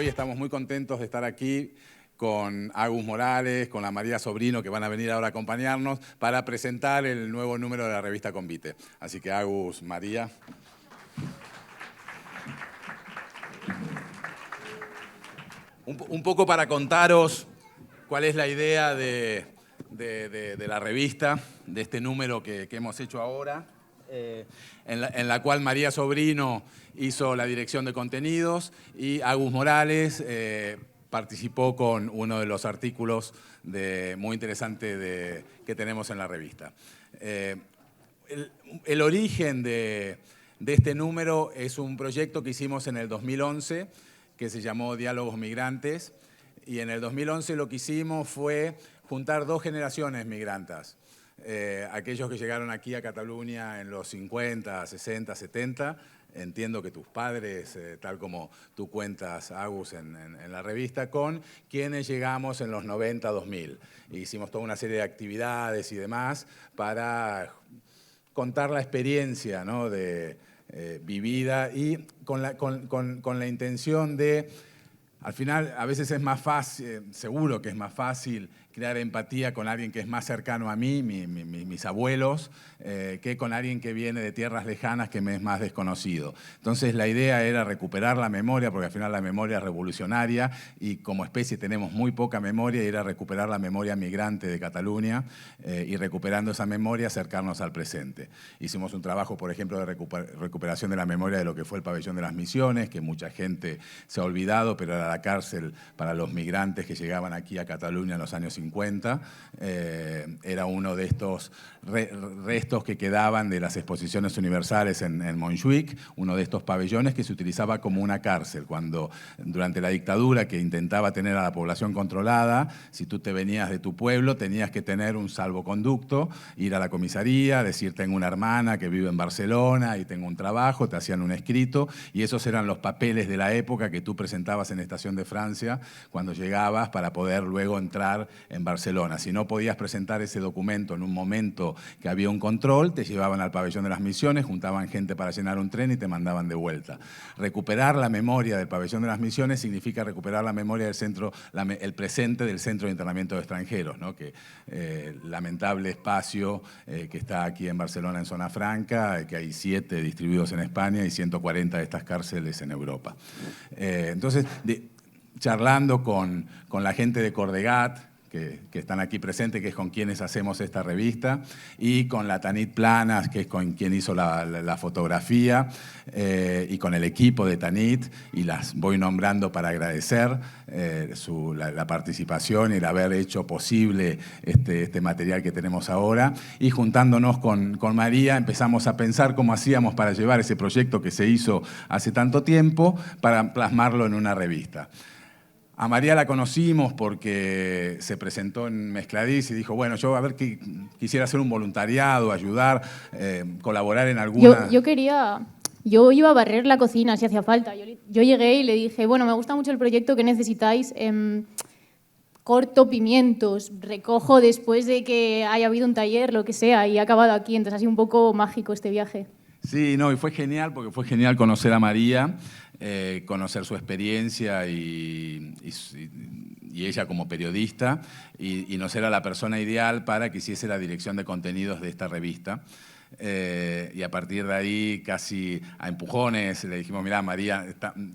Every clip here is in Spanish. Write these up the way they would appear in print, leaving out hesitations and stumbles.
hoy estamos muy contentos de estar aquí con Agus Morales, con la María Sobrino, que van a venir ahora a acompañarnos para presentar el nuevo número de la revista Convite. Así que Agus, María. Un poco para contaros cuál es la idea de la revista, de este número que hemos hecho ahora, en la cual María Sobrino hizo la dirección de contenidos y Agus Morales participó con uno de los artículos muy interesantes que tenemos en la revista. El origen de este número es un proyecto que hicimos en el 2011, que se llamó Diálogos Migrantes, y en el 2011 lo que hicimos fue juntar dos generaciones migrantas. Aquellos que llegaron aquí a Cataluña en los 50, 60, 70, entiendo que tus padres, tal como tú cuentas, Agus, en la revista, con quienes llegamos en los 90, 2000. Hicimos toda una serie de actividades y demás para contar la experiencia, ¿no?, vivida y con la intención de, al final, a veces es más fácil, seguro que es más fácil crear empatía con alguien que es más cercano a mí, mis abuelos, que con alguien que viene de tierras lejanas que me es más desconocido. Entonces la idea era recuperar la memoria, porque al final la memoria es revolucionaria y como especie tenemos muy poca memoria, y era recuperar la memoria migrante de Cataluña y recuperando esa memoria acercarnos al presente. Hicimos un trabajo, por ejemplo, de recuperación de la memoria de lo que fue el Pabellón de las Misiones, que mucha gente se ha olvidado, pero era la cárcel para los migrantes que llegaban aquí a Cataluña en los años 50, era uno de estos restos que quedaban de las exposiciones universales en Montjuïc, uno de estos pabellones que se utilizaba como una cárcel. Cuando durante la dictadura, que intentaba tener a la población controlada, si tú te venías de tu pueblo tenías que tener un salvoconducto, ir a la comisaría, decir tengo una hermana que vive en Barcelona y tengo un trabajo, te hacían un escrito, y esos eran los papeles de la época que tú presentabas en Estación de Francia cuando llegabas para poder luego entrar en Barcelona. Si no podías presentar ese documento en un momento que había un control, te llevaban al Pabellón de las Misiones, juntaban gente para llenar un tren y te mandaban de vuelta. Recuperar la memoria del Pabellón de las Misiones significa recuperar la memoria del centro, el presente del Centro de Internamiento de Extranjeros, ¿no?, que lamentable espacio que está aquí en Barcelona, en Zona Franca, que hay 7 distribuidos en España y 140 de estas cárceles en Europa. Entonces, charlando con la gente de Cordegat, que están aquí presentes, que es con quienes hacemos esta revista, y con la Tanit Planas, que es con quien hizo la fotografía, y con el equipo de Tanit, y las voy nombrando para agradecer la participación y el haber hecho posible este material que tenemos ahora. Y juntándonos con María, empezamos a pensar cómo hacíamos para llevar ese proyecto que se hizo hace tanto tiempo, para plasmarlo en una revista. A María la conocimos porque se presentó en Mezcladís y dijo, bueno, yo a ver quisiera hacer un voluntariado, ayudar, colaborar en alguna... Yo iba a barrer la cocina si hacía falta. Yo llegué y le dije, bueno, me gusta mucho el proyecto, que necesitáis. Corto pimientos, recojo después de que haya habido un taller, lo que sea, y he acabado aquí. Entonces ha sido un poco mágico este viaje. Sí, no, y fue genial porque fue genial conocer a María, conocer su experiencia y ella como periodista, y nos era la persona ideal para que hiciese la dirección de contenidos de esta revista. Y a partir de ahí, casi a empujones, le dijimos, mirá, María,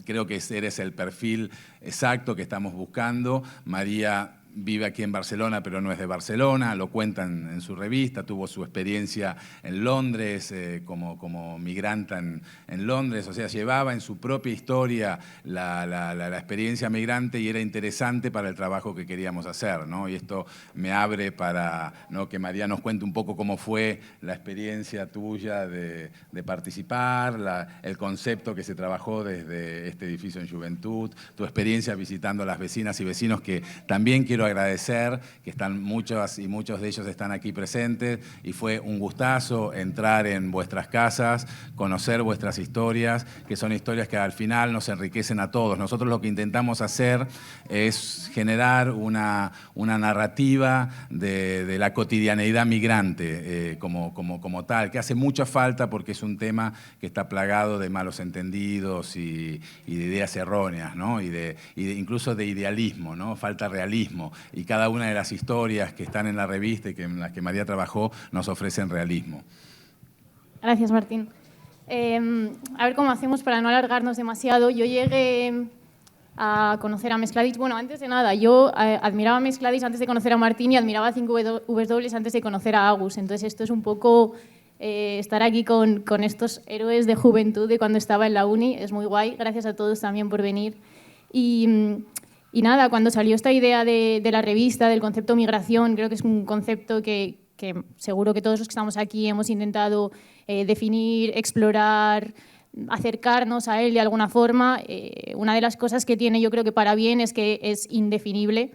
creo que eres el perfil exacto que estamos buscando. María vive aquí en Barcelona, pero no es de Barcelona, lo cuentan en su revista, tuvo su experiencia en Londres, como migranta en Londres, o sea, llevaba en su propia historia la experiencia migrante, y era interesante para el trabajo que queríamos hacer, ¿no? Y esto me abre para, ¿no?, que María nos cuente un poco cómo fue la experiencia tuya de participar, el concepto que se trabajó desde este edificio en Juventud, tu experiencia visitando a las vecinas y vecinos, que también quiero quiero agradecer, que están muchos y muchos de ellos están aquí presentes, y fue un gustazo entrar en vuestras casas, conocer vuestras historias, que son historias que al final nos enriquecen a todos. Nosotros lo que intentamos hacer es generar una narrativa de la cotidianeidad migrante como tal, que hace mucha falta porque es un tema que está plagado de malos entendidos y de ideas erróneas, ¿no? Incluso de idealismo, ¿no? Falta realismo, y cada una de las historias que están en la revista y en las que María trabajó nos ofrecen realismo. Gracias, Martín. A ver cómo hacemos para no alargarnos demasiado. Yo llegué a conocer a Mescladis. Bueno, antes de nada, yo admiraba a Mescladis antes de conocer a Martín y admiraba a 5W antes de conocer a Agus. Entonces esto es un poco estar aquí con estos héroes de juventud de cuando estaba en la uni. Es muy guay. Gracias a todos también por venir. Y nada, cuando salió esta idea de la revista, del concepto migración, creo que es un concepto que seguro que todos los que estamos aquí hemos intentado definir, explorar, acercarnos a él de alguna forma. Una de las cosas que tiene, yo creo que para bien, es que es indefinible.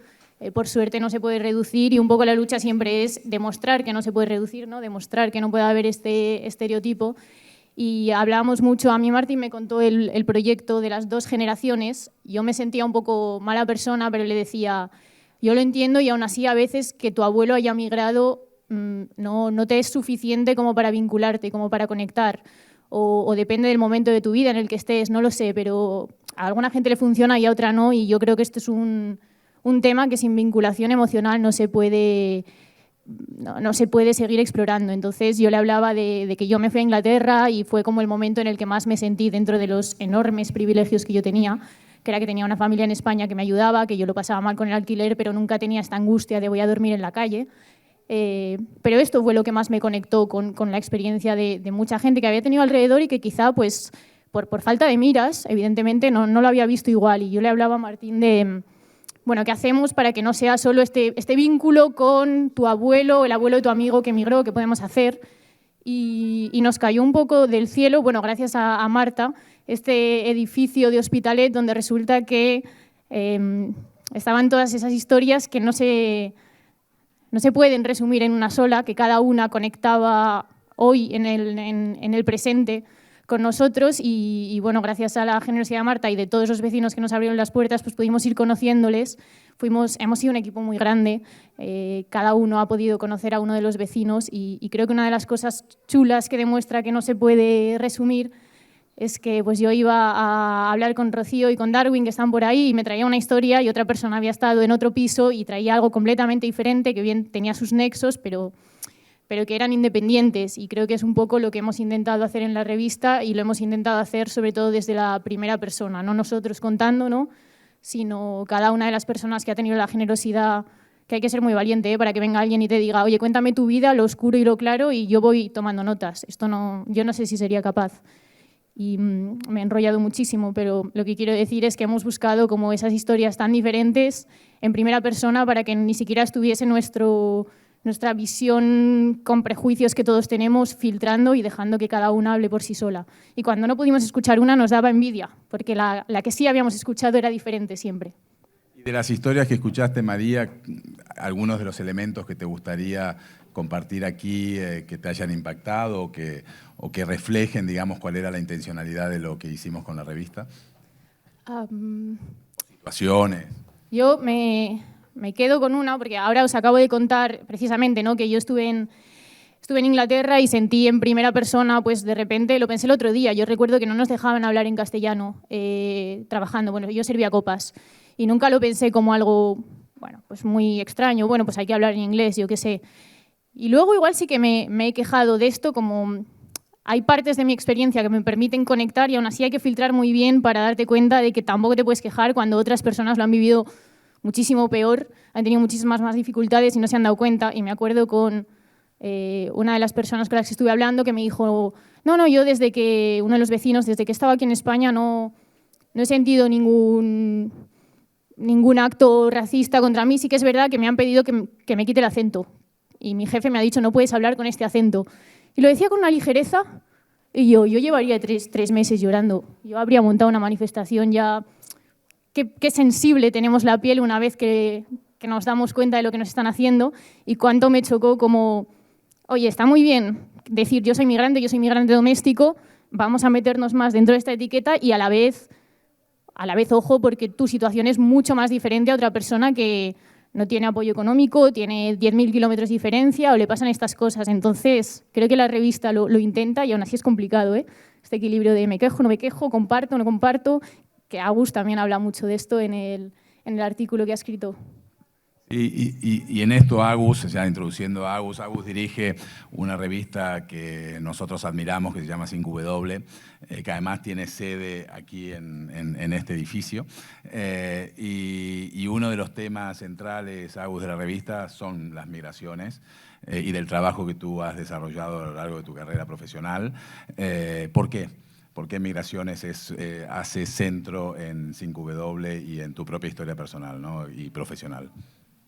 Por suerte no se puede reducir, y un poco la lucha siempre es demostrar que no se puede reducir, ¿no? Demostrar que no puede haber este estereotipo. Y hablábamos mucho, a mí Martín me contó el proyecto de las 2 generaciones. Yo me sentía un poco mala persona, pero le decía, yo lo entiendo, y aún así a veces que tu abuelo haya migrado no te es suficiente como para vincularte, como para conectar. O depende del momento de tu vida en el que estés, no lo sé, pero a alguna gente le funciona y a otra no, y yo creo que esto es un tema que sin vinculación emocional no se puede seguir explorando. Entonces yo le hablaba de que yo me fui a Inglaterra y fue como el momento en el que más me sentí dentro de los enormes privilegios que yo tenía, que era que tenía una familia en España que me ayudaba, que yo lo pasaba mal con el alquiler, pero nunca tenía esta angustia de voy a dormir en la calle. Pero esto fue lo que más me conectó con la experiencia de mucha gente que había tenido alrededor y que quizá pues, por falta de miras, evidentemente, no lo había visto igual. Y yo le hablaba a Martín de, bueno, ¿qué hacemos para que no sea solo este vínculo con tu abuelo, el abuelo de tu amigo que emigró? ¿Qué podemos hacer? Y nos cayó un poco del cielo, bueno, gracias a Marta, este edificio de Hospitalet, donde resulta que estaban todas esas historias que no se pueden resumir en una sola, que cada una conectaba hoy en el presente con nosotros, y bueno, gracias a la generosidad de Marta y de todos los vecinos que nos abrieron las puertas, pues pudimos ir conociéndoles. Hemos sido un equipo muy grande, cada uno ha podido conocer a uno de los vecinos, y creo que una de las cosas chulas que demuestra que no se puede resumir es que pues yo iba a hablar con Rocío y con Darwin, que están por ahí, y me traía una historia, y otra persona había estado en otro piso y traía algo completamente diferente, que bien tenía sus nexos, pero que eran independientes. Y creo que es un poco lo que hemos intentado hacer en la revista, y lo hemos intentado hacer sobre todo desde la primera persona, no nosotros contando, ¿no?, sino cada una de las personas que ha tenido la generosidad, que hay que ser muy valiente, para que venga alguien y te diga, oye, cuéntame tu vida, lo oscuro y lo claro, y yo voy tomando notas. Esto no, yo no sé si sería capaz. Y me he enrollado muchísimo, pero lo que quiero decir es que hemos buscado como esas historias tan diferentes en primera persona para que ni siquiera estuviese nuestra visión con prejuicios que todos tenemos filtrando y dejando que cada una hable por sí sola. Y cuando no pudimos escuchar una nos daba envidia, porque la que sí habíamos escuchado era diferente siempre. Y de las historias que escuchaste, María, algunos de los elementos que te gustaría compartir aquí, que te hayan impactado o que reflejen, digamos, cuál era la intencionalidad de lo que hicimos con la revista. Situaciones. Yo me quedo con una, porque ahora os acabo de contar precisamente, ¿no?, que yo estuve en Inglaterra y sentí en primera persona, pues de repente, lo pensé el otro día, yo recuerdo que no nos dejaban hablar en castellano trabajando. Bueno, yo servía copas y nunca lo pensé como algo, bueno, pues muy extraño. Bueno, pues hay que hablar en inglés, yo qué sé. Y luego igual sí que me he quejado de esto, como hay partes de mi experiencia que me permiten conectar, y aún así hay que filtrar muy bien para darte cuenta de que tampoco te puedes quejar cuando otras personas lo han vivido muchísimo peor, han tenido muchísimas más dificultades y no se han dado cuenta. Y me acuerdo con una de las personas con las que estuve hablando que me dijo, no, yo desde que, uno de los vecinos, desde que estaba aquí en España no he sentido ningún acto racista contra mí. Sí que es verdad que me han pedido que me quite el acento. Y mi jefe me ha dicho, no puedes hablar con este acento. Y lo decía con una ligereza, y yo llevaría tres meses llorando. Yo habría montado una manifestación ya. Qué sensible tenemos la piel una vez que que nos damos cuenta de lo que nos están haciendo y cuánto me chocó como, oye, está muy bien decir yo soy migrante doméstico, vamos a meternos más dentro de esta etiqueta y a la vez, ojo, porque tu situación es mucho más diferente a otra persona que no tiene apoyo económico, tiene 10.000 kilómetros de diferencia o le pasan estas cosas. Entonces, creo que la revista lo intenta y aún así es complicado, ¿eh? Este equilibrio de me quejo, no me quejo, comparto, no comparto, que Agus también habla mucho de esto en el artículo que ha escrito. Y en esto Agus, ya introduciendo a Agus dirige una revista que nosotros admiramos, que se llama 5W, que además tiene sede aquí en este edificio. Y uno de los temas centrales, Agus, de la revista son las migraciones y del trabajo que tú has desarrollado a lo largo de tu carrera profesional. ¿Por qué? ¿Por qué Migraciones hace centro en 5W y en tu propia historia personal, ¿no? Y profesional?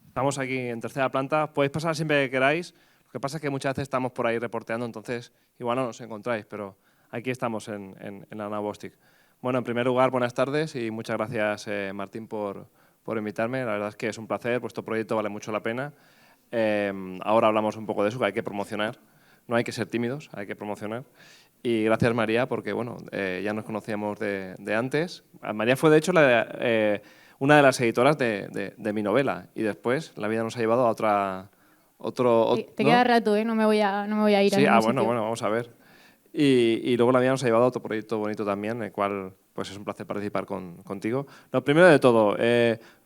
Estamos aquí en tercera planta, podéis pasar siempre que queráis, lo que pasa es que muchas veces estamos por ahí reporteando, entonces igual no nos encontráis, pero aquí estamos en la Ana Bostik. Bueno, en primer lugar, buenas tardes y muchas gracias, Martín, por invitarme. La verdad es que es un placer, vuestro proyecto vale mucho la pena. Ahora hablamos un poco de eso, que hay que promocionar, no hay que ser tímidos, hay que promocionar. Y gracias, María, porque bueno, ya nos conocíamos de antes. María fue, de hecho, una de las editoras de mi novela y después la vida nos ha llevado a otro Te ¿no? queda rato, ¿eh? No me voy a ir Sí, a ningún sitio. bueno, vamos a ver. Y luego la vida nos ha llevado a otro proyecto bonito también, en el cual pues es un placer participar contigo. Lo primero de todo,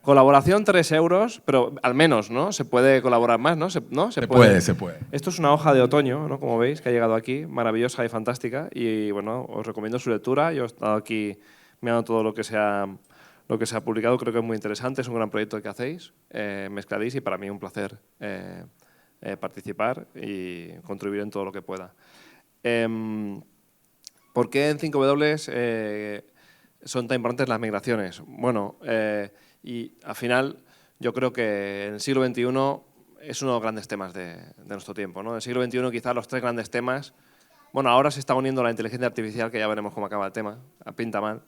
colaboración 3 euros, pero al menos, ¿no? Se puede colaborar más, ¿no? Se puede. Esto es una hoja de otoño, ¿no? Como veis, que ha llegado aquí, maravillosa y fantástica. Y bueno, os recomiendo su lectura. Yo he estado aquí mirando todo lo que se ha publicado, creo que es muy interesante, es un gran proyecto el que hacéis, Mezcladís, y para mí un placer participar y contribuir en todo lo que pueda. ¿Por qué en 5W son tan importantes las migraciones? Bueno, y al final yo creo que en el siglo XXI es uno de los grandes temas de nuestro tiempo, ¿no? En el siglo XXI quizás los 3 grandes temas, bueno, ahora se está uniendo la inteligencia artificial, que ya veremos cómo acaba el tema, pinta mal,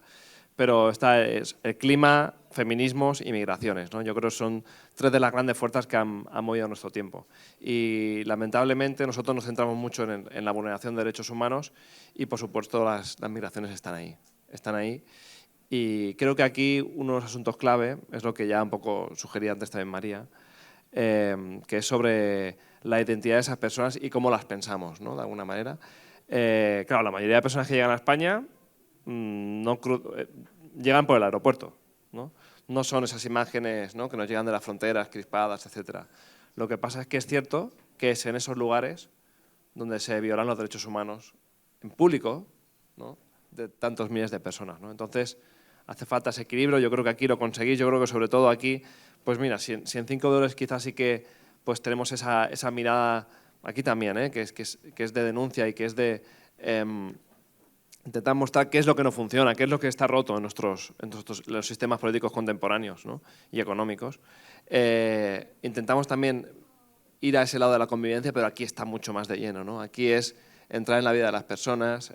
pero es el clima, feminismos y migraciones, ¿no? Yo creo que son 3 de las grandes fuerzas que han movido nuestro tiempo. Y lamentablemente nosotros nos centramos mucho en la vulneración de derechos humanos y por supuesto las migraciones están ahí. Y creo que aquí uno de los asuntos clave es lo que ya un poco sugería antes también María, que es sobre la identidad de esas personas y cómo las pensamos, ¿no? De alguna manera. Claro, la mayoría de personas que llegan a España llegan por el aeropuerto, ¿no? No son esas imágenes, ¿no? Que nos llegan de las fronteras crispadas, etc. Lo que pasa es que es cierto que es en esos lugares donde se violan los derechos humanos en público, ¿no? De tantos miles de personas, ¿no? Entonces, hace falta ese equilibrio, yo creo que aquí lo conseguís, yo creo que sobre todo aquí, pues mira, si en 5W quizás sí que pues tenemos esa mirada, aquí también, que es de denuncia y que es de intentar mostrar qué es lo que no funciona, qué es lo que está roto en los sistemas políticos contemporáneos, ¿no? Y económicos. Intentamos también ir a ese lado de la convivencia, pero aquí está mucho más de lleno, ¿no? Aquí es entrar en la vida de las personas,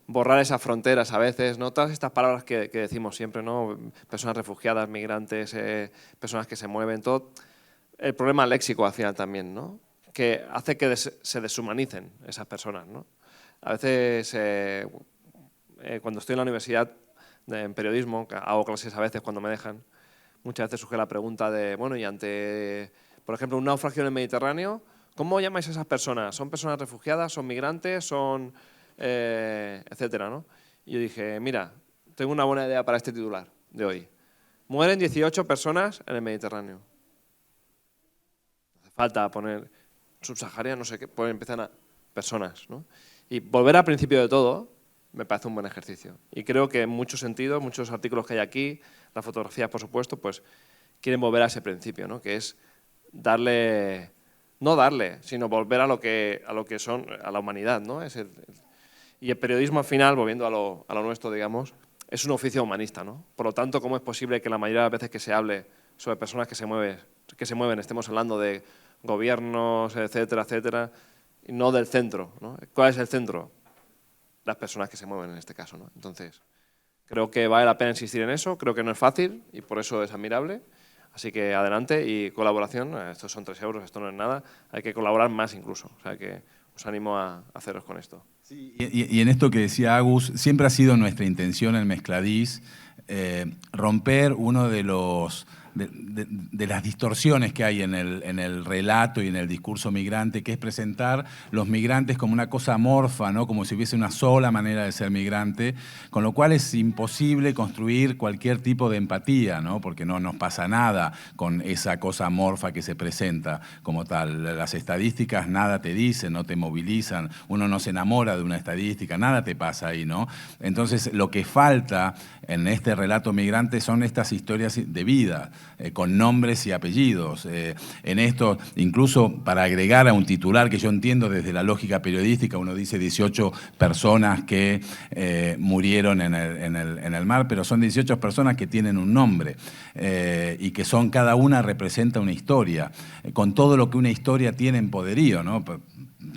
borrar esas fronteras a veces, ¿no? Todas estas palabras que decimos siempre, ¿no? Personas refugiadas, migrantes, personas que se mueven, todo. El problema léxico al final también, ¿no? Que hace que se deshumanicen esas personas, ¿no? A veces, cuando estoy en la universidad en periodismo, hago clases a veces cuando me dejan, muchas veces surge la pregunta de, bueno, y ante, por ejemplo, un naufragio en el Mediterráneo, ¿cómo llamáis a esas personas? ¿Son personas refugiadas? ¿Son migrantes? ¿Son...? Etcétera, ¿no? Y yo dije, mira, tengo una buena idea para este titular de hoy. Mueren 18 personas en el Mediterráneo. No hace falta poner subsahariana, no sé qué, empiezan a personas, ¿no? Y volver al principio de todo me parece un buen ejercicio. Y creo que en muchos sentidos, muchos artículos que hay aquí, las fotografías, por supuesto, pues quieren volver a ese principio, ¿no? Que es darle, no darle, sino volver a lo que son, a la humanidad, ¿no? Y el periodismo, al final, volviendo a lo nuestro, digamos, es un oficio humanista, ¿no? Por lo tanto, ¿cómo es posible que la mayoría de las veces que se hable sobre personas que se mueven estemos hablando de gobiernos, etcétera, etcétera, y no del centro, ¿no? ¿Cuál es el centro? Las personas que se mueven en este caso, ¿no? Entonces, creo que vale la pena insistir en eso, creo que no es fácil y por eso es admirable. Así que adelante y colaboración, estos son 3 euros, esto no es nada, hay que colaborar más incluso, o sea que os animo a haceros con esto. Sí, y en esto que decía Agus, siempre ha sido nuestra intención en Mezcladís romper uno de los de las distorsiones que hay en el relato y en el discurso migrante, que es presentar los migrantes como una cosa amorfa, ¿no? Como si hubiese una sola manera de ser migrante, con lo cual es imposible construir cualquier tipo de empatía, ¿no? Porque no nos pasa nada con esa cosa amorfa que se presenta como tal. Las estadísticas nada te dicen, no te movilizan, uno no se enamora de una estadística, nada te pasa ahí, ¿no? Entonces, lo que falta en este relato migrante son estas historias de vida, con nombres y apellidos. En esto, incluso para agregar a un titular que yo entiendo desde la lógica periodística, uno dice 18 personas que murieron en el mar, pero son 18 personas que tienen un nombre y que son, cada una representa una historia, con todo lo que una historia tiene en poderío, ¿no?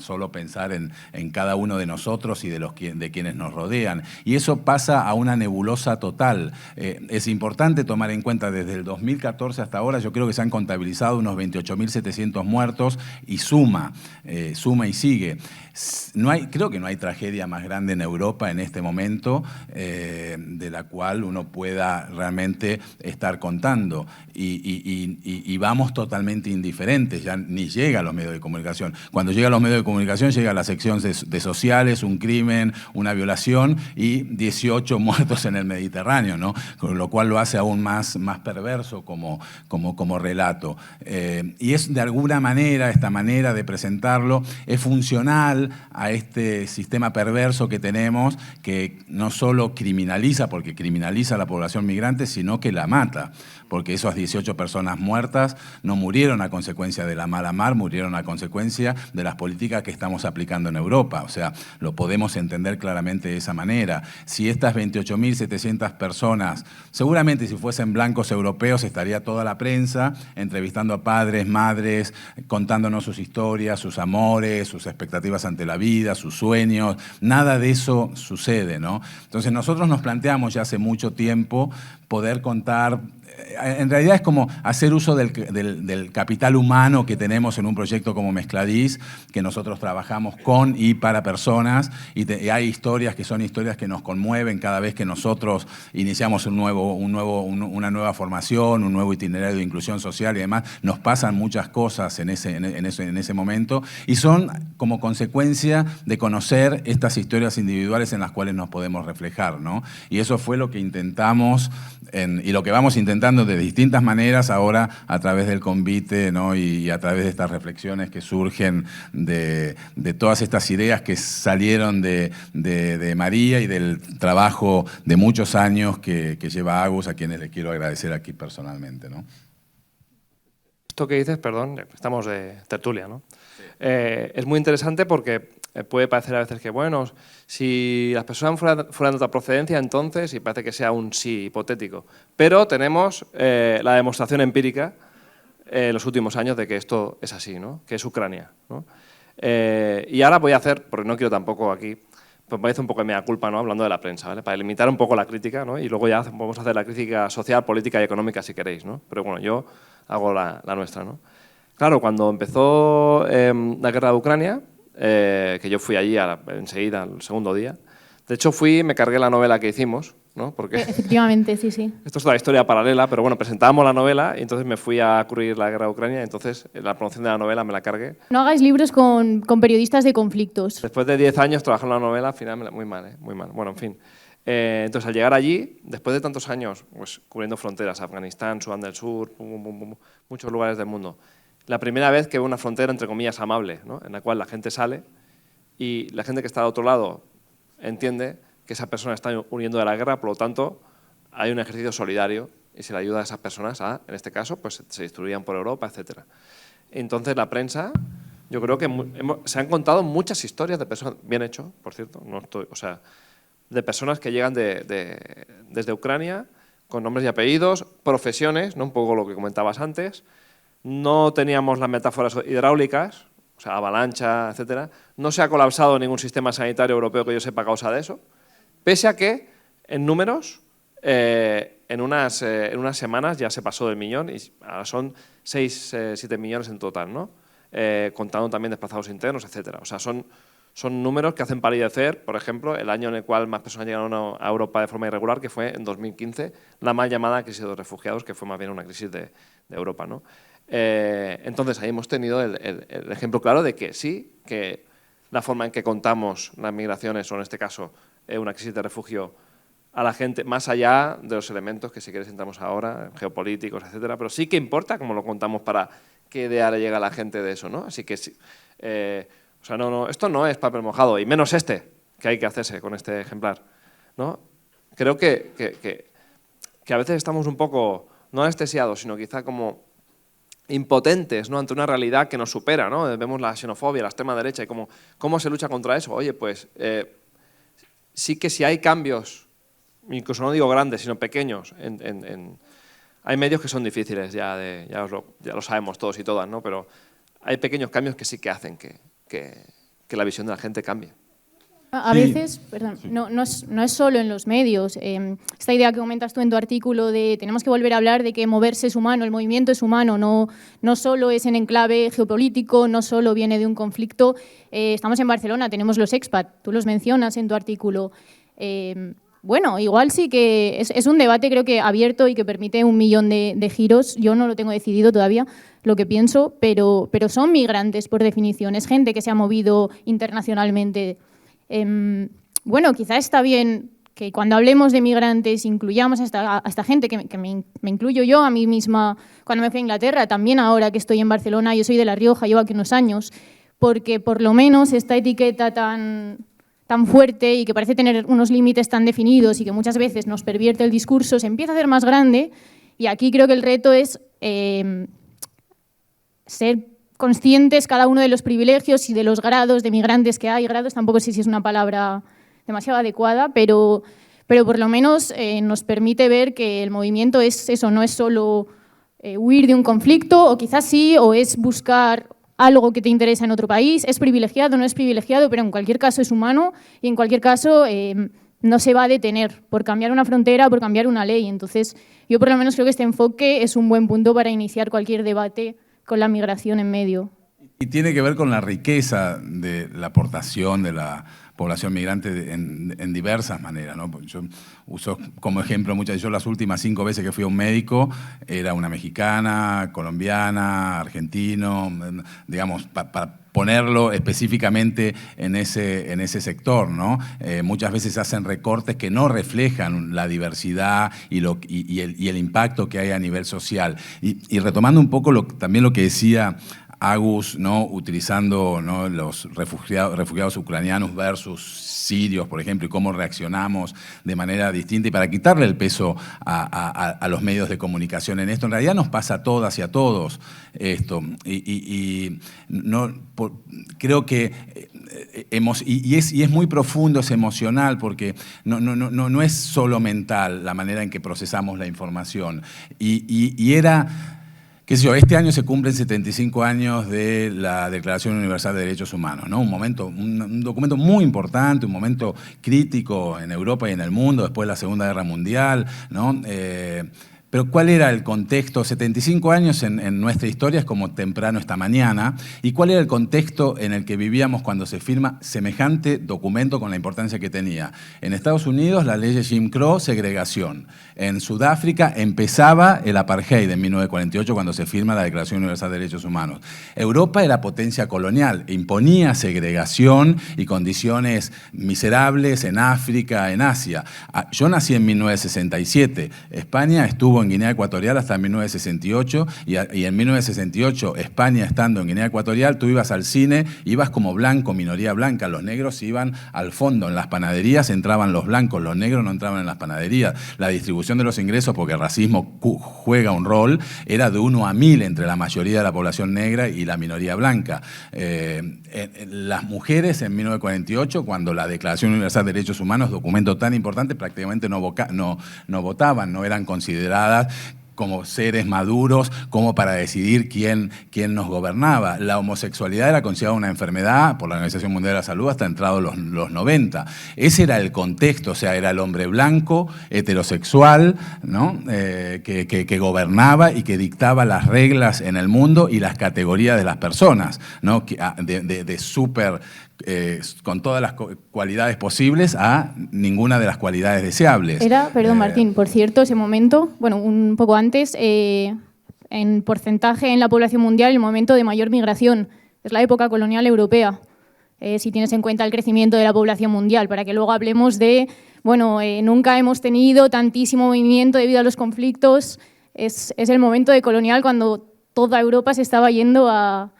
Solo pensar en cada uno de nosotros y de quienes nos rodean. Y eso pasa a una nebulosa total. Es importante tomar en cuenta desde el 2014 hasta ahora, yo creo que se han contabilizado unos 28.700 muertos y suma y sigue. Creo que no hay tragedia más grande en Europa en este momento de la cual uno pueda realmente estar contando. Y vamos totalmente indiferentes, ya ni llega a los medios de comunicación. Cuando llega a los medios de comunicación llega a la sección de sociales, un crimen, una violación y 18 muertos en el Mediterráneo, ¿no? Con lo cual lo hace aún más perverso como relato. Y es de alguna manera, esta manera de presentarlo es funcional a este sistema perverso que tenemos, que no solo criminaliza, porque criminaliza a la población migrante, sino que la mata, porque esas 18 personas muertas no murieron a consecuencia de la mala mar, murieron a consecuencia de las políticas que estamos aplicando en Europa. O sea, lo podemos entender claramente de esa manera. Si estas 28.700 personas, seguramente si fuesen blancos europeos, estaría toda la prensa entrevistando a padres, madres, contándonos sus historias, sus amores, sus expectativas ante la vida, sus sueños. Nada de eso sucede, ¿no? Entonces nosotros nos planteamos ya hace mucho tiempo poder contar. En realidad es como hacer uso del capital humano que tenemos en un proyecto como Mezcladís, que nosotros trabajamos con y para personas, y hay historias que son historias que nos conmueven cada vez que nosotros iniciamos una nueva formación, un nuevo itinerario de inclusión social y demás. Nos pasan muchas cosas en ese momento, y son como consecuencia de conocer estas historias individuales en las cuales nos podemos reflejar, ¿no? Y eso fue lo que intentamos y lo que vamos intentando de distintas maneras ahora a través del convite, ¿no? y a través de estas reflexiones que surgen de todas estas ideas que salieron de María y del trabajo de muchos años que lleva Agus, a quienes le quiero agradecer aquí personalmente, ¿no? Esto que dices, perdón, estamos de tertulia, ¿no? Sí. Es muy interesante porque puede parecer a veces que, bueno, si las personas fueran de otra procedencia, entonces, y parece que sea un sí hipotético. Pero tenemos la demostración empírica en los últimos años de que esto es así, ¿no? Que es Ucrania, ¿no? Y ahora voy a hacer, porque no quiero tampoco aquí, pues me parece un poco de mea culpa, ¿no? Hablando de la prensa, ¿vale? Para limitar un poco la crítica, ¿no? Y luego ya podemos hacer la crítica social, política y económica si queréis, ¿no? Pero bueno, yo hago la nuestra, ¿no? Claro, cuando empezó la guerra de Ucrania, que yo fui allí enseguida, el segundo día. De hecho, me cargué la novela que hicimos, ¿no? Porque efectivamente, sí, sí. Esto es una historia paralela, pero bueno, presentábamos la novela y entonces me fui a cubrir la guerra de Ucrania y entonces la promoción de la novela me la cargué. No hagáis libros con periodistas de conflictos. Después de 10 años trabajando en la novela, al final, muy mal, muy mal. Bueno, en fin. Entonces, al llegar allí, después de tantos años pues, cubriendo fronteras, Afganistán, Sudán del Sur, muchos lugares del mundo, la primera vez que veo una frontera, entre comillas, amable, ¿no? En la cual la gente sale y la gente que está al otro lado entiende que esa persona está huyendo de la guerra, por lo tanto, hay un ejercicio solidario y se le ayuda a esas personas en este caso, pues se distribuían por Europa, etc. Entonces, la prensa, yo creo que se han contado muchas historias de personas, bien hecho, por cierto, de personas que llegan desde Ucrania, con nombres y apellidos, profesiones, ¿no? Un poco lo que comentabas antes. No teníamos las metáforas hidráulicas, o sea, avalancha, etcétera. No se ha colapsado ningún sistema sanitario europeo que yo sepa a causa de eso, pese a que, en números, en unas semanas ya se pasó del millón y ahora son 6-7 millones en total, ¿no? Contando también desplazados internos, etcétera. O sea, son números que hacen palidecer, por ejemplo, el año en el cual más personas llegaron a Europa de forma irregular, que fue en 2015, la mal llamada crisis de los refugiados, que fue más bien una crisis de Europa, ¿no? Entonces, ahí hemos tenido el ejemplo claro de que sí, que la forma en que contamos las migraciones, o en este caso una crisis de refugio, a la gente, más allá de los elementos que si quieres entramos ahora, geopolíticos, etcétera, pero sí que importa cómo lo contamos para qué idea le llega a la gente de eso, ¿no? Así que, o sea, esto no es papel mojado, y menos que hay que hacerse con este ejemplar, ¿no? Creo que a veces estamos un poco, no anestesiados, sino quizá como impotentes, ¿no?, ante una realidad que nos supera, ¿no? Vemos la xenofobia, la extrema derecha y cómo se lucha contra eso. Oye, pues sí que si hay cambios, incluso no digo grandes, sino pequeños, hay medios que son difíciles, ya lo sabemos todos y todas, ¿no? Pero hay pequeños cambios que sí que hacen que la visión de la gente cambie. A veces, perdón, no es solo en los medios. Esta idea que comentas tú en tu artículo de tenemos que volver a hablar de que moverse es humano, el movimiento es humano, no solo es en enclave geopolítico, no solo viene de un conflicto. Estamos en Barcelona, tenemos los expat, tú los mencionas en tu artículo. Bueno, igual sí que es un debate creo que abierto y que permite 1.000.000 de giros. Yo no lo tengo decidido todavía lo que pienso, pero son migrantes por definición, es gente que se ha movido internacionalmente. Bueno, quizá está bien que cuando hablemos de migrantes incluyamos a esta gente, que me incluyo yo a mí misma cuando me fui a Inglaterra, también ahora que estoy en Barcelona, yo soy de La Rioja, llevo aquí unos años, porque por lo menos esta etiqueta tan fuerte y que parece tener unos límites tan definidos y que muchas veces nos pervierte el discurso, se empieza a hacer más grande, y aquí creo que el reto es ser conscientes cada uno de los privilegios y de los grados de migrantes que hay. Grados tampoco sé si es una palabra demasiado adecuada, pero por lo menos nos permite ver que el movimiento es eso, no es solo huir de un conflicto, o quizás sí, o es buscar algo que te interesa en otro país, es privilegiado, no es privilegiado, pero en cualquier caso es humano y en cualquier caso no se va a detener por cambiar una frontera o por cambiar una ley. Entonces, yo por lo menos creo que este enfoque es un buen punto para iniciar cualquier debate con la migración en medio. Y tiene que ver con la riqueza de la aportación de la población migrante en diversas maneras, ¿no? Yo uso como ejemplo muchas, yo las últimas 5 veces que fui a un médico era una mexicana, colombiana, argentino, digamos, para ponerlo específicamente en ese sector, ¿no? Muchas veces hacen recortes que no reflejan la diversidad y el impacto que hay a nivel social. Y retomando un poco también lo que decía Agus, ¿no?, utilizando, ¿no?, los refugiados ucranianos versus sirios, por ejemplo, y cómo reaccionamos de manera distinta, y para quitarle el peso a los medios de comunicación en esto. En realidad nos pasa a todas y a todos esto, creo que es muy profundo, es emocional, porque no es solo mental la manera en que procesamos la información. Qué sé yo, este año se cumplen 75 años de la Declaración Universal de Derechos Humanos, ¿no? Un documento muy importante, un momento crítico en Europa y en el mundo después de la Segunda Guerra Mundial, ¿no? Pero ¿cuál era el contexto? 75 años en nuestra historia es como temprano esta mañana. ¿Y cuál era el contexto en el que vivíamos cuando se firma semejante documento con la importancia que tenía? En Estados Unidos, la ley de Jim Crow, segregación. En Sudáfrica empezaba el apartheid en 1948 cuando se firma la Declaración Universal de Derechos Humanos. Europa era potencia colonial, imponía segregación y condiciones miserables en África, en Asia. Yo nací en 1967. España estuvo en Guinea Ecuatorial hasta 1968 y en 1968, España estando en Guinea Ecuatorial, tú ibas al cine, ibas como blanco, minoría blanca, los negros iban al fondo, en las panaderías entraban los blancos, los negros no entraban en las panaderías. La distribución de los ingresos, porque el racismo juega un rol, era de 1 a 1000 entre la mayoría de la población negra y la minoría blanca. Las mujeres en 1948, cuando la Declaración Universal de Derechos Humanos, documento tan importante, prácticamente no votaban, no eran consideradas como seres maduros, como para decidir quién nos gobernaba. La homosexualidad era considerada una enfermedad por la Organización Mundial de la Salud hasta entrados los 90. Ese era el contexto, o sea, era el hombre blanco, heterosexual, ¿no? Que gobernaba y que dictaba las reglas en el mundo y las categorías de las personas, ¿no? De súper, con todas las cualidades posibles a ninguna de las cualidades deseables. Era, perdón Martín, por cierto, ese momento, bueno, un poco antes, en porcentaje en la población mundial, el momento de mayor migración. Es la época colonial europea, si tienes en cuenta el crecimiento de la población mundial, para que luego hablemos de, bueno, nunca hemos tenido tantísimo movimiento debido a los conflictos. Es el momento de colonial cuando toda Europa se estaba yendo a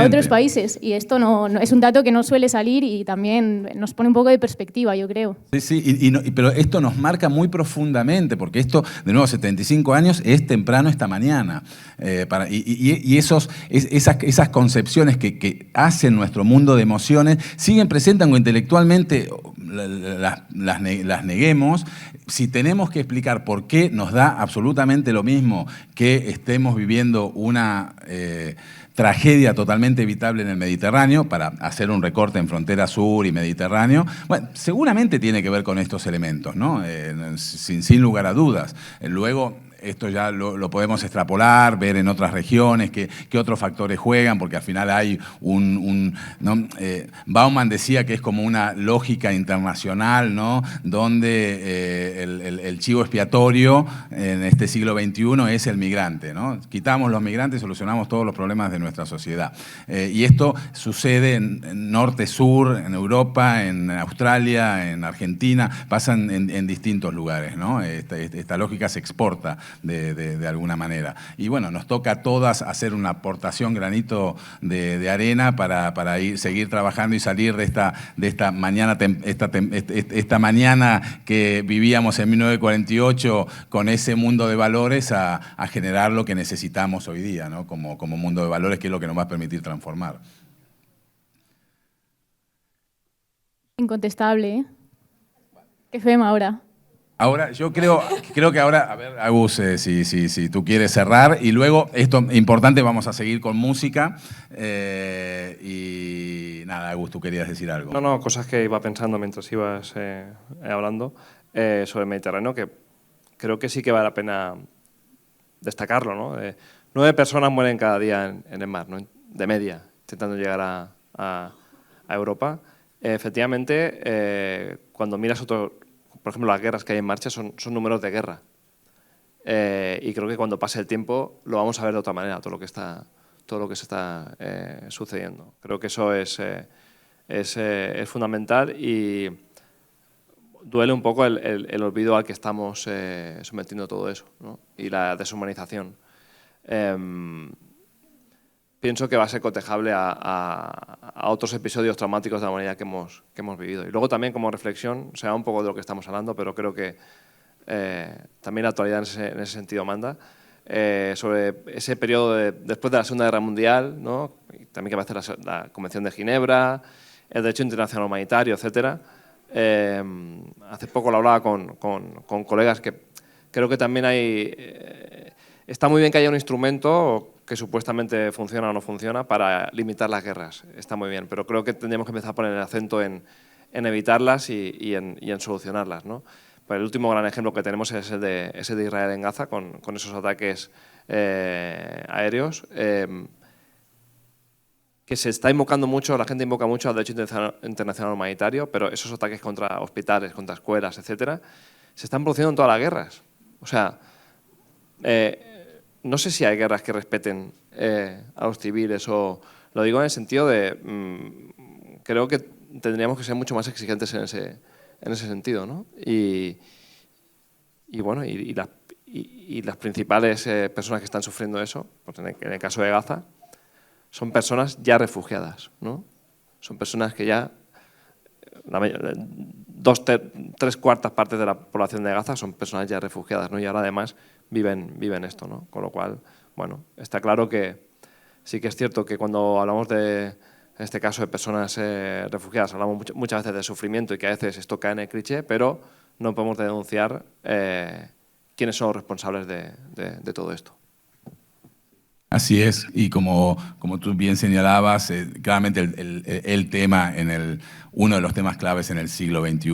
otros países, y esto no es un dato que no suele salir y también nos pone un poco de perspectiva, yo creo. Sí, pero esto nos marca muy profundamente, porque esto, de nuevo, 75 años es temprano esta mañana. Esas concepciones que hacen nuestro mundo de emociones siguen presentes, aunque intelectualmente las neguemos. Si tenemos que explicar por qué nos da absolutamente lo mismo que estemos viviendo una tragedia totalmente evitable en el Mediterráneo, para hacer un recorte en frontera sur y Mediterráneo, bueno, seguramente tiene que ver con estos elementos, ¿no? Sin lugar a dudas. Luego, esto ya lo podemos extrapolar, ver en otras regiones qué otros factores juegan, porque al final hay ¿no? Bauman decía que es como una lógica internacional, ¿no? Donde el chivo expiatorio en este siglo XXI es el migrante, ¿no? Quitamos los migrantes y solucionamos todos los problemas de nuestra sociedad. Y esto sucede en norte-sur, en Europa, en Australia, en Argentina, pasan en distintos lugares, ¿no? Esta lógica se exporta de alguna manera. Y bueno, nos toca a todas hacer una aportación, granito de arena para seguir trabajando y salir de esta mañana, esta mañana que vivíamos en 1948 con ese mundo de valores a generar lo que necesitamos hoy día, ¿no? Como mundo de valores, que es lo que nos va a permitir transformar. Incontestable, ¿eh? Qué fema ahora. Ahora, yo creo que ahora, a ver, Agus, si tú quieres cerrar, y luego, esto importante, vamos a seguir con música, y nada, Agus, tú querías decir algo. No, cosas que iba pensando mientras ibas hablando sobre el Mediterráneo, que creo que sí que vale la pena destacarlo, ¿no? 9 personas mueren cada día en el mar, ¿no? De media, intentando llegar a Europa. Efectivamente, cuando miras por ejemplo, las guerras que hay en marcha son números de guerra. Y creo que cuando pase el tiempo lo vamos a ver de otra manera, todo lo que se está sucediendo. Creo que eso es fundamental, y duele un poco el olvido al que estamos sometiendo todo eso, ¿no? Y la deshumanización. Pienso que va a ser cotejable a otros episodios traumáticos de la humanidad que hemos vivido. Y luego también, como reflexión, se va un poco de lo que estamos hablando, pero creo que también la actualidad en ese sentido manda, sobre ese periodo después de la Segunda Guerra Mundial, ¿no? Y también que va a hacer la Convención de Ginebra, el derecho internacional humanitario, etc. Hace poco lo hablaba con colegas que creo que también está muy bien que haya un instrumento que supuestamente funciona o no funciona para limitar las guerras. Está muy bien, pero creo que tendríamos que empezar a poner el acento en evitarlas y en solucionarlas, ¿no? Pues el último gran ejemplo que tenemos es el de Israel en Gaza, con esos ataques aéreos, que se está invocando mucho, la gente invoca mucho al derecho internacional humanitario, pero esos ataques contra hospitales, contra escuelas, etcétera, se están produciendo en todas las guerras. O sea, no sé si hay guerras que respeten a los civiles, o lo digo en el sentido de creo que tendríamos que ser mucho más exigentes en ese sentido, ¿no? Y bueno, y las principales personas que están sufriendo eso, pues en el caso de Gaza, son personas ya refugiadas, ¿no? Son personas que ya 3/4 partes de la población de Gaza son personas ya refugiadas, ¿no? Y ahora además viven esto, ¿no? Con lo cual, bueno, está claro que sí que es cierto que cuando hablamos en este caso de personas refugiadas, hablamos muchas veces de sufrimiento y que a veces esto cae en el cliché, pero no podemos denunciar que quiénes son los responsables de todo esto. Así es, y como tú bien señalabas, claramente el tema, uno de los temas claves en el siglo XXI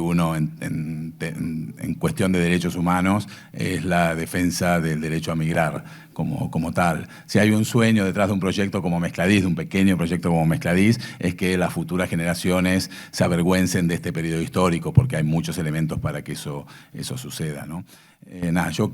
en cuestión de derechos humanos es la defensa del derecho a migrar como tal. Si hay un sueño detrás de un proyecto como Mezcladís, de un pequeño proyecto como Mezcladís, es que las futuras generaciones se avergüencen de este periodo histórico, porque hay muchos elementos para que eso suceda, ¿no? Yo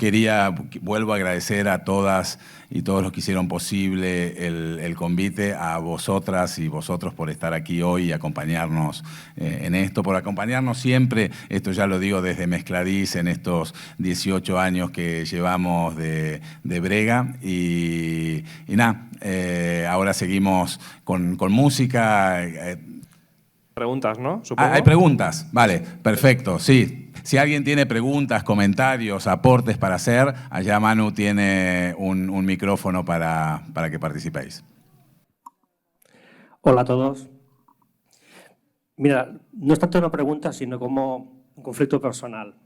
vuelvo a agradecer a todas y todos los que hicieron posible el convite, a vosotras y vosotros por estar aquí hoy y acompañarnos en esto, por acompañarnos siempre, esto ya lo digo desde Mezcladís, en estos 18 años que llevamos de Brega, y ahora seguimos con música. Preguntas, ¿no? Supongo. Hay preguntas, vale, perfecto, sí. Si alguien tiene preguntas, comentarios, aportes para hacer, allá Manu tiene un micrófono para que participéis. Hola a todos. Mira, no es tanto una pregunta, sino como un conflicto personal.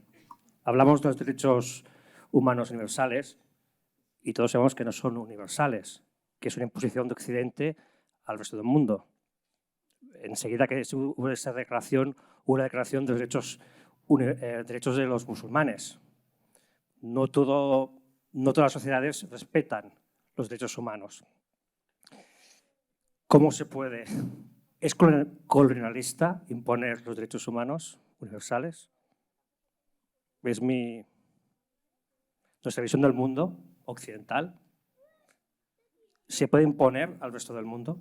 Hablamos de los derechos humanos universales y todos sabemos que no son universales, que es una imposición de Occidente al resto del mundo. Enseguida que hubo esa declaración, hubo una declaración de derechos de los musulmanes. No todas las sociedades respetan los derechos humanos. ¿Cómo se puede? ¿Es colonialista imponer los derechos humanos universales? ¿Es nuestra visión del mundo occidental? ¿Se puede imponer al resto del mundo?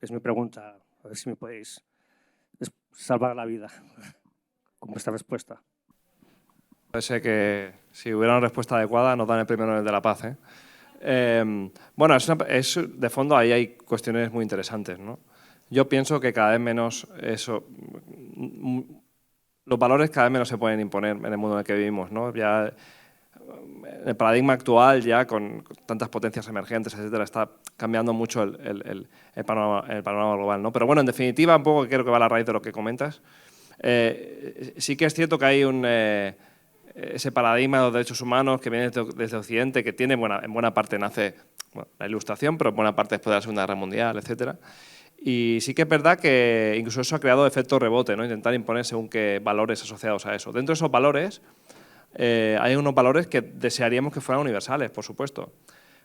Es mi pregunta. A ver si me podéis salvar la vida con vuestra respuesta. Parece que si hubiera una respuesta adecuada nos dan el premio Nobel de la Paz, ¿eh? Bueno, de fondo ahí hay cuestiones muy interesantes, ¿no? Yo pienso que cada vez menos los valores cada vez menos se pueden imponer en el mundo en el que vivimos, ¿no? Ya en el paradigma actual, ya con tantas potencias emergentes, etcétera, está cambiando mucho el panorama global, ¿no? Pero bueno, en definitiva, un poco creo que va a la raíz de lo que comentas. Sí que es cierto que hay ese paradigma de los derechos humanos que viene desde Occidente, que tiene en buena parte nace la Ilustración, pero en buena parte después de la Segunda Guerra Mundial, etcétera. Y sí que es verdad que incluso eso ha creado efecto rebote, ¿no? Intentar imponer según qué valores asociados a eso. Dentro de esos valores hay unos valores que desearíamos que fueran universales, por supuesto.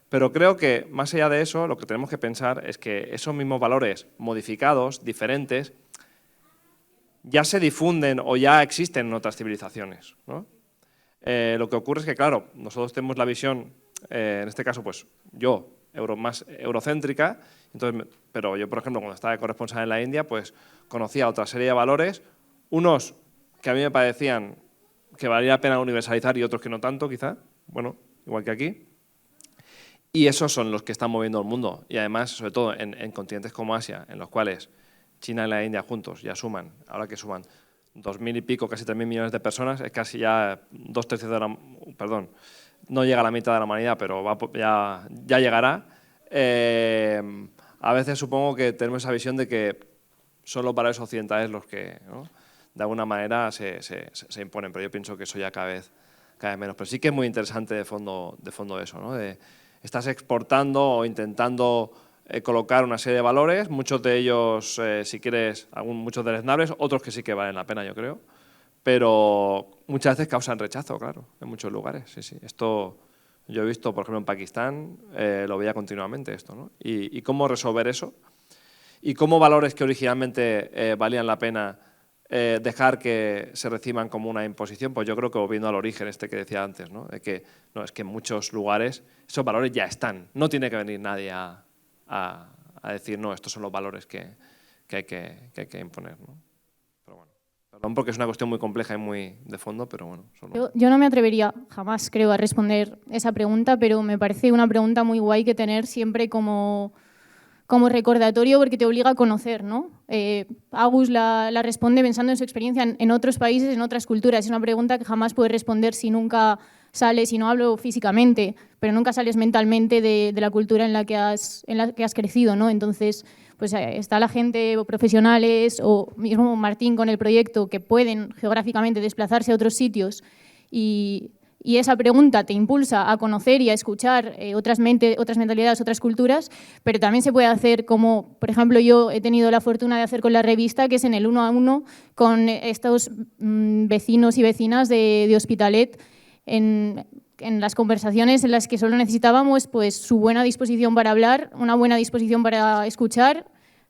Pero creo que, más allá de eso, lo que tenemos que pensar es que esos mismos valores modificados, diferentes, ya se difunden o ya existen en otras civilizaciones, ¿no? Lo que ocurre es que, claro, nosotros tenemos la visión, en este caso, pues yo, más eurocéntrica, pero yo, por ejemplo, cuando estaba de corresponsal en la India, pues conocía otra serie de valores, unos que a mí me parecían que valía la pena universalizar y otros que no tanto, quizá, bueno, igual que aquí. Y esos son los que están moviendo el mundo. Y además, sobre todo en continentes como Asia, en los cuales China y la India juntos ya suman, ahora que suman 2.000 y pico, casi 3.000 millones de personas, es casi ya 2/3 de la... Perdón, no llega a la mitad de la humanidad, pero ya llegará. A veces supongo que tenemos esa visión de que son los valores occidentales los que, ¿no?, de alguna manera se imponen, pero yo pienso que eso ya cada vez menos. Pero sí que es muy interesante de fondo eso, ¿no? Estás exportando o intentando colocar una serie de valores, muchos de ellos, si quieres, muchos deleznables, otros que sí que valen la pena, yo creo, pero muchas veces causan rechazo, claro, en muchos lugares. Sí, sí. Esto yo he visto, por ejemplo, en Pakistán, lo veía continuamente esto, ¿no? Y cómo resolver eso, y cómo valores que originalmente valían la pena dejar que se reciban como una imposición, pues yo creo que volviendo al origen que decía antes, ¿no? De que no, es que en muchos lugares esos valores ya están, no tiene que venir nadie a decir, no, estos son los valores que hay que imponer, ¿no? Pero bueno, perdón porque es una cuestión muy compleja y muy de fondo, pero bueno. Yo no me atrevería jamás, creo, a responder esa pregunta, pero me parece una pregunta muy guay que tener siempre como recordatorio, porque te obliga a conocer, ¿no? Agus la responde pensando en su experiencia en otros países, en otras culturas. Es una pregunta que jamás puedes responder si nunca sales, si no hablo físicamente, pero nunca sales mentalmente de la cultura en la que has crecido, ¿no? Entonces, pues está la gente o profesionales o mismo Martín con el proyecto que pueden geográficamente desplazarse a otros sitios y y esa pregunta te impulsa a conocer y a escuchar otras mentalidades, otras culturas, pero también se puede hacer como, por ejemplo, yo he tenido la fortuna de hacer con la revista, que es en el 1 a 1 con estos vecinos y vecinas de Hospitalet, en las conversaciones en las que solo necesitábamos pues, su buena disposición para hablar, una buena disposición para escuchar,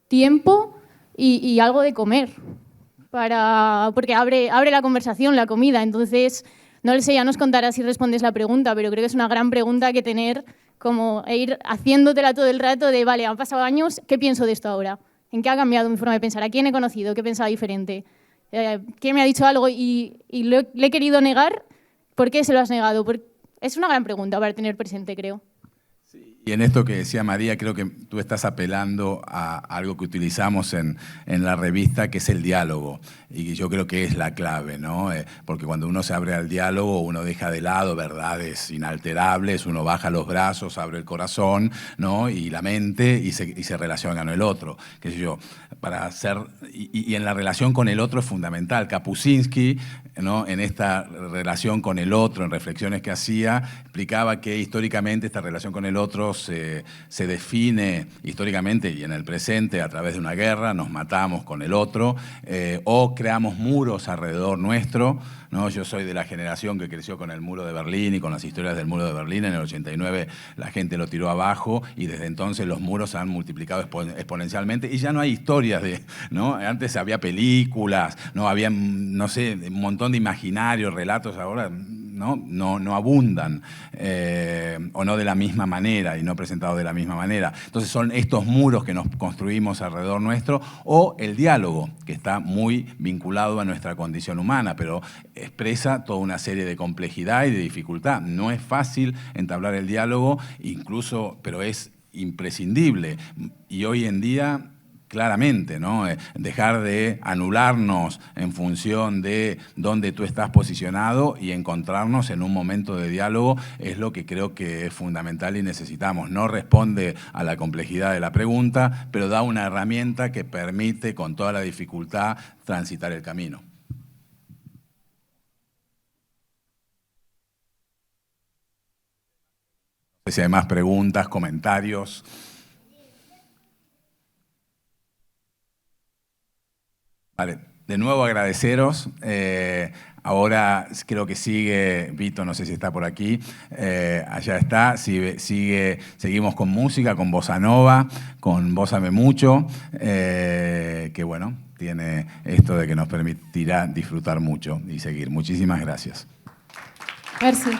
tiempo y algo de comer, porque abre la conversación, la comida. Entonces, no lo sé, ya nos contarás si respondes la pregunta, pero creo que es una gran pregunta que tener, como ir haciéndotela todo el rato de, vale, han pasado años, ¿qué pienso de esto ahora? ¿En qué ha cambiado mi forma de pensar? ¿A quién he conocido? ¿Qué pensaba diferente? ¿Quién me ha dicho algo y le he querido negar? ¿Por qué se lo has negado? Es una gran pregunta para tener presente, creo. Y en esto que decía María, creo que tú estás apelando a algo que utilizamos en la revista, que es el diálogo. Y yo creo que es la clave, ¿no? Porque cuando uno se abre al diálogo, uno deja de lado verdades inalterables, uno baja los brazos, abre el corazón, ¿no? Y la mente y se relaciona con el otro. Qué sé yo, y en la relación con el otro es fundamental. Kapuscinski, ¿no? En esta relación con el otro, en reflexiones que hacía, explicaba que históricamente esta relación con el otro se define históricamente y en el presente a través de una guerra, nos matamos con el otro, o creamos muros alrededor nuestro, ¿no? Yo soy de la generación que creció con el muro de Berlín y con las historias del muro de Berlín. En el 89 la gente lo tiró abajo y desde entonces los muros se han multiplicado exponencialmente y ya no hay historias ¿no? Antes había películas, ¿no? Había, no sé, un montón de imaginarios, relatos, ahora no abundan, o no de la misma manera y no presentados de la misma manera. Entonces son estos muros que nos construimos alrededor nuestro, o el diálogo, que está muy vinculado a nuestra condición humana, pero expresa toda una serie de complejidad y de dificultad. No es fácil entablar el diálogo, incluso, pero es imprescindible. Y hoy en día, claramente, ¿no? Dejar de anularnos en función de dónde tú estás posicionado y encontrarnos en un momento de diálogo es lo que creo que es fundamental y necesitamos. No responde a la complejidad de la pregunta, pero da una herramienta que permite, con toda la dificultad, transitar el camino. No sé si hay más preguntas, comentarios. Vale, de nuevo agradeceros. Ahora creo que sigue, Vito, no sé si está por aquí, allá está, seguimos con música, con Bossa Nova, con Bósame Mucho, que bueno, tiene esto de que nos permitirá disfrutar mucho y seguir. Muchísimas gracias. Merci.